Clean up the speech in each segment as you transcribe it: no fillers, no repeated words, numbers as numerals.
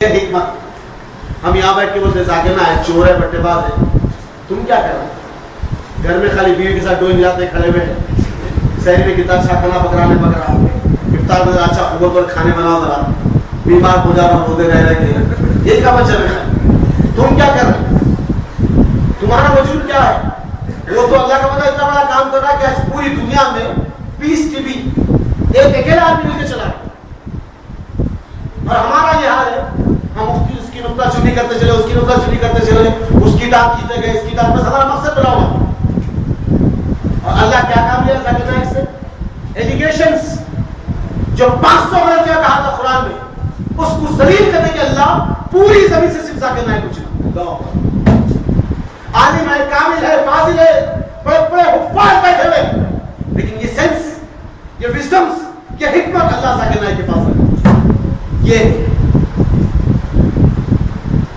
حکمت ہم یہاں بیٹھ کے بولتے ذاکر نہ ہے، چور ہے، بٹے باز ہے، تم کیا کر رہے ہو؟ گھر میں خالی بیوی کے ساتھ ڈوئیں جاتے کھڑے ہوئے، شہری میں کتنا اچھا کھانا پکڑانے پک رہا، افطار میں اچھا خوب پر کھانے بناؤ ذرا، بیمار ہو جا رہا ہوتے رہ رہے کے یہ کام چل رہا ہے، تم کیا کر رہے ہو؟ تمہارا وجود کیا ہے؟ وہ تو اللہ کا پتہ اتنا بڑا کام کر رہا ہے کہ آج پوری دنیا میں پیس ٹی وی ایک اکیلا آدمی مل کے چلا رہا ہے، اور ہمارا یہ حال ہے، ہم اس کی نقطہ چینی کرتے چلے، اس کی نقطہ چینی کرتے چلے، اس کی کتاب کیتے گئے، اس کی کتاب میں ہمارا مقصد بنا ہوا، اور اللہ کیا کام لیا ذاکر نائک سے؟ ایلیگیشنز جو 500 غلطیاں کہا تھا قرآن میں، اس کو ذلیل کرنے کے اللہ پوری زمین سے صرف ذاکر نائک کو چنا، عالم ہے، کامل ہے، فاضل ہے، بڑے بڑے حفاظ بیٹھے ہوئے، لیکن یہ سینس، یہ وزڈمز، یہ حکمت اللہ ذاکر نائک کے پاس ہے،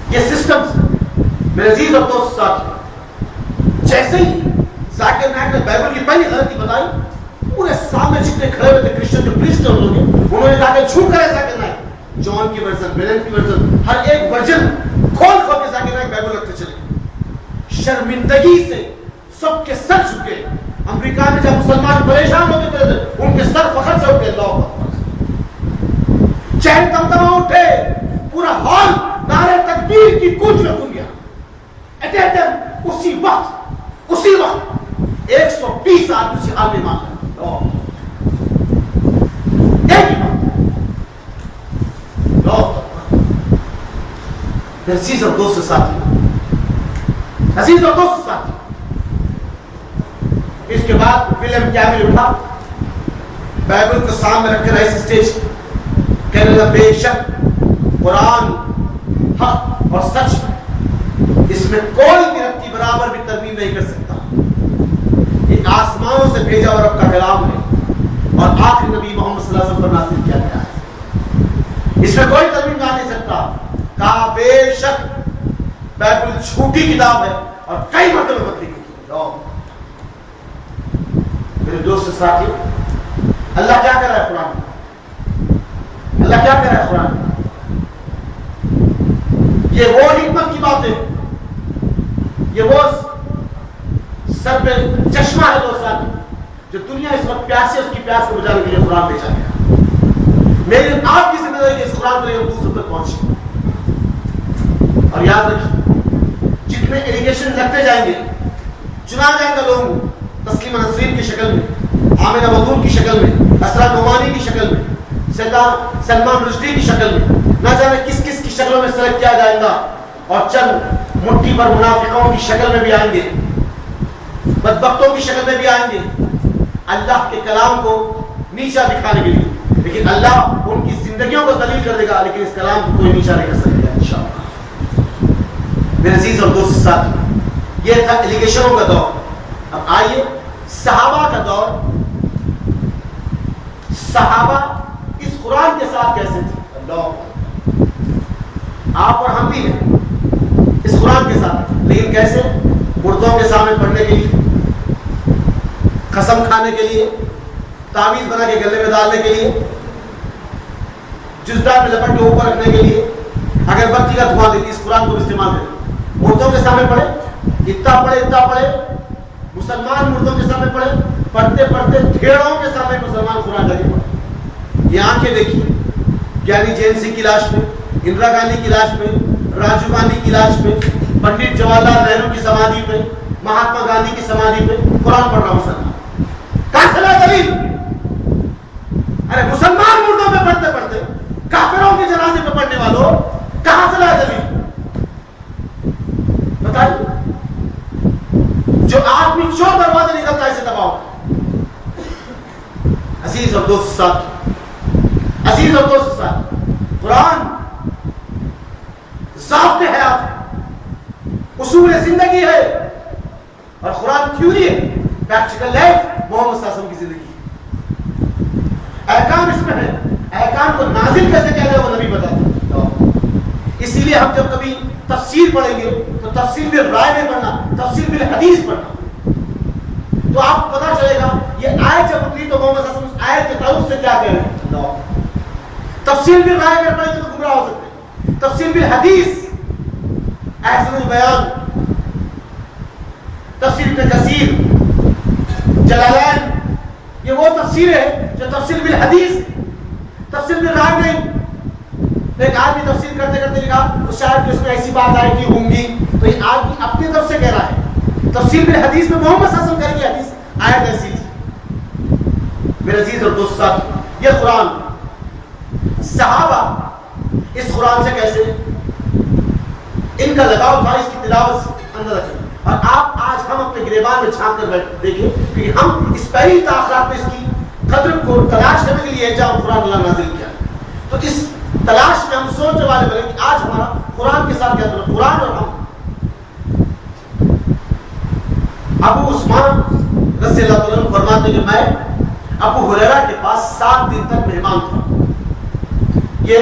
یہ سسٹمز میرے عزیز اور دوست ساتھ، جیسے ہی ذاکر نائک نے بائبل کی پہلی غلطی بتائی، پورے سامنے جتنے کھڑے ہوئے تھے کرسچن جو پریسٹر لوگ ہیں، انہوں نے جا کے چھو کرے ذاکر نائک، جان کی ورژن، بیلن کی ورژن، ہر ایک ورژن کھول کھول کے ذاکر نائک بائبل رکھتے چلے، شرمندگی سے سب کے سر جھکے، امریکہ میں جب مسلمان پریشان ہوتے تھے ان کے سر فخر سے اٹھے، اللہ اکبر، چہل دمدمہ اٹھے، پورا ہال نعرے تکبیر کی گونج میں گونج گیا، اسی وقت 120 آدمی سے حال میں مان لیا، ایک ہی بات، عزیز اور دوست ساتھی، عزیز اور دوست ساتھی، اس کے بعد ولیم کیمل اٹھا، بائبل کو سامنے رکھ کر ایسے اسٹیج کہنے لگا، بے شک قرآن حق اور سچ ہے، اس میں کوئی بھی رتی برابر بھی ترمیم نہیں کر سکتا، یہ آسمانوں سے بھیجا اور رب کا کلام ہے، اور آخری نبی محمد صلی اللہ علیہ وسلم پر نازل کیا گیا ہے، اس میں کوئی ترمیم لا نہیں سکتا، کہا بے شک بائبل جھوٹی کتاب ہے اور کئی مرتبہ بدلی گئی۔ میرے دوست ساتھی، اللہ کیا کر رہا ہے قرآن میں؟ اللہ کیا کر رہا ہے قرآن میں؟ یہ وہ حکمت کی بات ہے، یہ وہ سر پہ چشمہ ہے دوستان، جو دنیا اس وقت پیاس ہے، اس کی پیاس کو بجانے کے لیے قرآن بھیجا گیا، میری آپ کی ذمہ داری ہے اس قرآن کو یہ دوسروں تک پہنچے، اور یاد رکھیے جتنے ایلیگیشن لگتے جائیں گے، چنا جائیں گے لوگ تسلیمہ نسرین کی شکل میں، آمنہ مدون کی شکل میں، اسرا نعمانی کی شکل میں، سلمان رشدی کی شکل میں، نہ جانے کس کس کی شکلوں میں سلیکٹ کیا جائے گا، اور چند مٹھی پر منافقوں کی شکل میں بھی آئیں گے، بدبختوں کی شکل میں بھی آئیں گے، اللہ کے کلام کو نیچا دکھانے کے لیے، لیکن اللہ ان کی زندگیوں کو ذلیل کر دے گا، لیکن اس کلام کو کوئی نیچا نہیں کر سکے گا انشاءاللہ۔ میرے عزیز اور دوست ساتھی، یہ تھا ایلیگیشنوں کا دور۔ اب آئیے صحابہ کا دور، صحابہ اس قرآن کے ساتھ کیسے تھے؟ اللہ، آپ اور ہم بھی ہیں اس قرآن کے ساتھ، لیکن کیسے؟ مردوں کے سامنے پڑھنے کے لیے، قسم کھانے کے لیے، تعویذ بنا کے گلے میں ڈالنے کے لیے، جزدان میں لپٹ کے اوپر رکھنے کے لیے، اگر بتی کا دھواں دیتی، اس قرآن کو استعمال کریں، مردوں کے سامنے پڑھے، اتنا پڑھے، مسلمان مردوں کے سامنے پڑھے، پڑھتے پڑھتے ڈھیروں کے سامنے مسلمان قرآن جا کے پڑھے۔ یہ آنکھیں دیکھیے، گیانی جین سنگھ کی لاش میں، اندرا گاندھی کی لاش میں، راجیو گاندھی کی لاش میں، پنڈت جواہر لال نہرو کی سمادھی پہ، مہاتما گاندھی کی سمادھی پہ قرآن پڑھ رہا ہوں مسلمان، کہاں سے لا دلیل؟ ارے مسلمان مردوں پہ پڑھتے پڑھتے کافروں کے جنازے پہ پڑھنے والوں، کہاں سے لا دلیل؟ بتائیے، جو آدمی چور دروازے نکلتا ہے اسے دباؤ۔ عزیز اور دوست ساتھ، عزیز اور دوست ساتھ، قرآن ضابط حیات ہے، اصول زندگی ہے، اور قرآن تھیوری ہے، پریکٹیکل لائف محمد صلی اللہ علیہ وسلم کی زندگی ہے، احکام اس میں ہے، احکام کو نازل کیسے کیا جائے وہ نبی بتاتا ہے۔ اسی لیے ہم جب کبھی تفسیر پڑھیں گے تو تفسیر بل رائے نہیں پڑھنا، تفسیر بل حدیث پڑھنا، تو آپ کو پتا چلے گا یہ آیت جب اتری تو محمد صلی اللہ علیہ وسلم آیت کے تعلق سے کیا کہہ رہے ہیں۔ تفسیر بل رائے اگر پڑھیں گے تو گمراہ ہو سکتے ہیں، تفسیر بالحدیث احسن البیان، تفسیر ابن کثیر، جلالین، یہ وہ تفسیر ہے جو تفسیر بالحدیث، تفسیر بالرائے نہیں۔ ایک آدمی تفسیر کرتے کرتے لکھا تو شاید کہ اس میں ایسی بات آئے گی ہوں گی، تو یہ آدمی اپنی طرف سے کہہ رہا ہے۔ تفسیر بالحدیث میں محمد صلی اللہ علیہ وسلم کہہ رہی حدیث آیت ایسی تھی۔ میرے عزیز اور دوست ساتھ، یہ قرآن صحابہ اس قرآن سے کیسے ان کا لگاؤ تھا، اس کی تلاوت اندر رکھیں۔ اور آپ آج ہم اپنے گریبان میں چھانک کر دیکھیں کہ ہم اس پہلی تاخرات میں اس کی قدر کو تلاش کرنے کے لیے جہاں قرآن اللہ نازل کیا، تو اس تلاش میں ہم سوچنے والے بنے کہ آج ہمارا قرآن کے ساتھ کیا تعلق، قرآن اور ہم۔ ابو عثمان رضی اللہ عنہ فرماتے کہ میں ابو ہریرہ کے پاس 7 دن تک مہمان تھا۔ یہ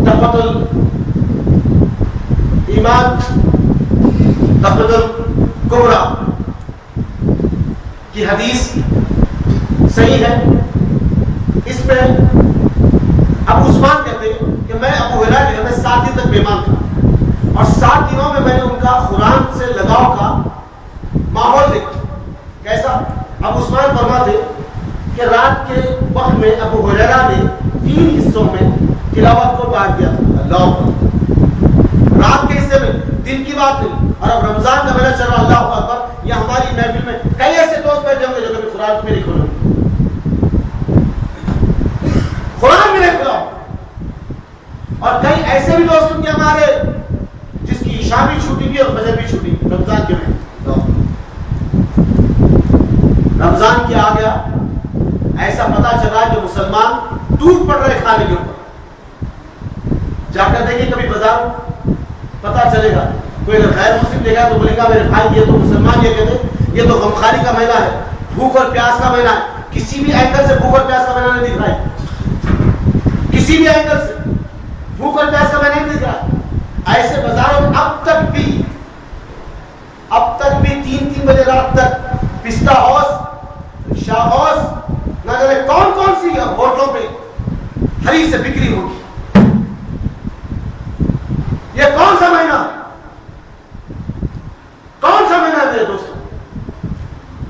تحفۃ الایمان، تحفۃ الکبریٰ کی حدیث صحیح ہے۔ اس میں ابو عثمان کہتے ہیں کہ میں ابو ہریرہ کے گھر میں 7 دن تک مہمان تھا، اور 7 دنوں میں میں نے ان کا قرآن سے لگاؤ کا ماحول دیکھا۔ کیسا؟ ابو عثمان فرماتے کہ رات کے وقت میں ابو ہریرہ نے 3 حصوں میں تلاوت کو بانٹ دیا تھا۔ اللہ اکبر، رات کے حصے میں، دن کی بات نہیں۔ اور اب رمضان کا مہینہ چل رہا، اللہ اکبر، یہ ہماری محفل میں کئی ایسے دوست بیٹھے ہوں گے جو کبھی قرآن میں نہیں کھولیں، قرآن میں نہیں کھلا، اور کئی ایسے بھی دوست ہوں گے ہمارے جس کی عشاء بھی چھوٹی بھی اور فجر بھی چھوٹی رمضان کے مہینے۔ رمضان کیا آ گیا، ایسا پتا چلا کہ مسلمان ٹوٹ پڑ رہے کھانے کے اوپر۔ جا کر دیکھیں کبھی بازار، پتا چلے گا۔ کوئی اگر غیر مسلم دیکھا تو بولے گا میرے بھائی یہ تو مسلمان یہ کہتے یہ تو غمخواری کا مہینہ ہے، بھوک اور پیاس کا مہینہ ہے۔ کسی بھی اینگل سے بھوک اور پیاس کا مہینہ نہیں دکھ رہا ہے، کسی بھی اینگل سے بھوک اور پیاس کا مہینہ نہیں دکھ رہا ہے۔ ایسے بازاروں میں اب تک بھی 3 بجے رات تک پستہ ہاؤس، شاہ ہاؤس، نہ جانے کون کون سی ہوٹلوں پہ حریف سے بکری ہوگی۔ یہ کون سا مہینہ، کون سا مہینہ ہے میرے دوستوں؟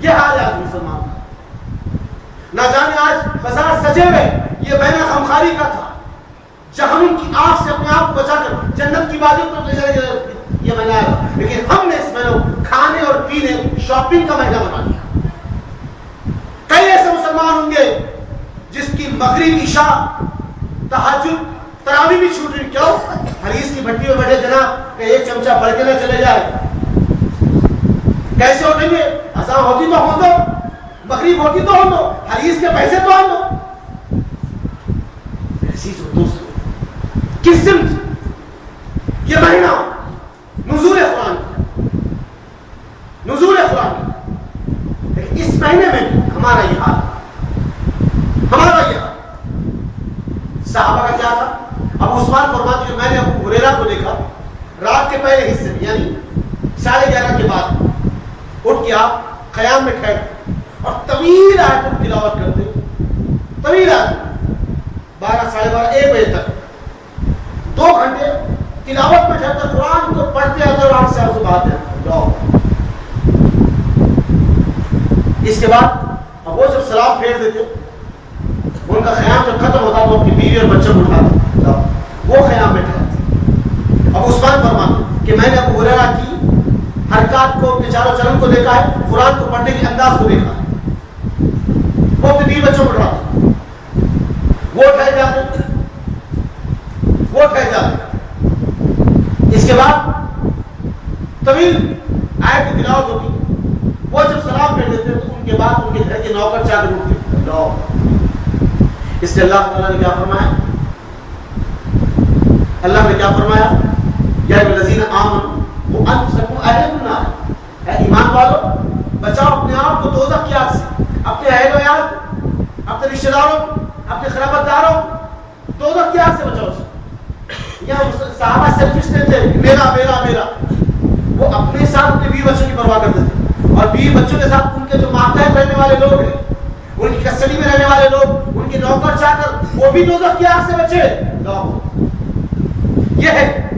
یہ حال ہے آج مسلمان کا۔ نہ جانے آج بازار سجے ہوئے، یہ مہینہ غمخواری کا تھا، جہنم کی آگ سے اپنے آپ کو بچا کر جنت کی وادی پر لے جانے یہ مہینہ ہے، لیکن ہم نے اس مہینہ کھانے اور پینے شاپنگ کا مہینہ بنا دیا۔ کئی ایسے مسلمان ہوں گے جس کی مغرب، عشاء، تہجد، تراویح بھی چھوٹ رہی۔ کیوں؟ حریص کی بھٹی میں بیٹھے جناب کہ ایک چمچہ بڑھ کے نہ چلے جائے۔ کیسے اٹھیں گے؟ اذان ہوتی تو ہو دو، مغرب ہوتی تو ہو دو، حریص کے پیسے تو ہو دو۔ ایسی دوست کس سمت یہ مہینہ نزول قرآن، نزول قرآن، لیکن اس مہینے میں ہمارا یہ حال، ہمارا یہ حال۔ صحابہ کا کیا تھا؟ ابو عثمان فرماتے کہ میں نے ابو ہریرہ کو دیکھا رات کے پہلے حصے میں، یعنی 11:30 کے بعد اٹھ کے آپ قیام میں ٹھہرتے اور طویل آیتوں کی تلاوت کرتے، طویل آیت 12، 12:30، 1 بجے تک 2 گھنٹے تلاوت میں ٹھہرتے، قرآن کو پڑھتے اندر آنکھ سے آنسو بہاتے ہیں۔ اس کے بعد اب وہ جب سلام پھیر دیتے، ان کا خیام جب ختم ہوتا تو اپنی بیوی اور بچوں کو اٹھاتے، وہ خیام میں ٹھہرتے۔ اب عثمان فرماتے کہ میں نے ابو ہریرہ کی حرکات کو، اپنے چالو چلن کو دیکھا ہے، قرآن کو پڑھنے کے انداز کو دیکھا ہے۔ وہ اپنے بیوی بچوں کو اٹھاتے، وہ ٹھہر جاتے، وہ ٹھہر جاتے۔ اس کے بعد طویل آیت کی تلاوت ہوتی، وہ جب سلام پھیر دیتے تو ان کے بعد ان کے گھر کے نوکر چاکر اٹھتے۔ اس لیے اللہ تعالیٰ نے کیا فرمایا؟ اللہ نے کیا فرمایا؟ یا الذین آمنوا وانفسکم اہلکم النار، اے ایمان والو بچاؤ اپنے آپ کو دوزخ کی آگ سے، اپنے اہل و عیال، اپنے رشتہ داروں، اپنے خلافت داروں، دوزخ کی آگ سے بچاؤ۔ یہاں صحابہ سیلفش نہیں تھے، میرا میرا میرا، وہ اپنے ساتھ اپنے بیوی بچوں کی پرواہ کرتے تھے، اور بیوی بچوں کے ساتھ ان کے جو ماتحت رہنے والے لوگ ہیں، ان کی کسٹڈی میں رہنے والے لوگ، ان کے نوکر چاکر، وہ بھی دوزخ کی آگ سے بچے۔ یہ ہے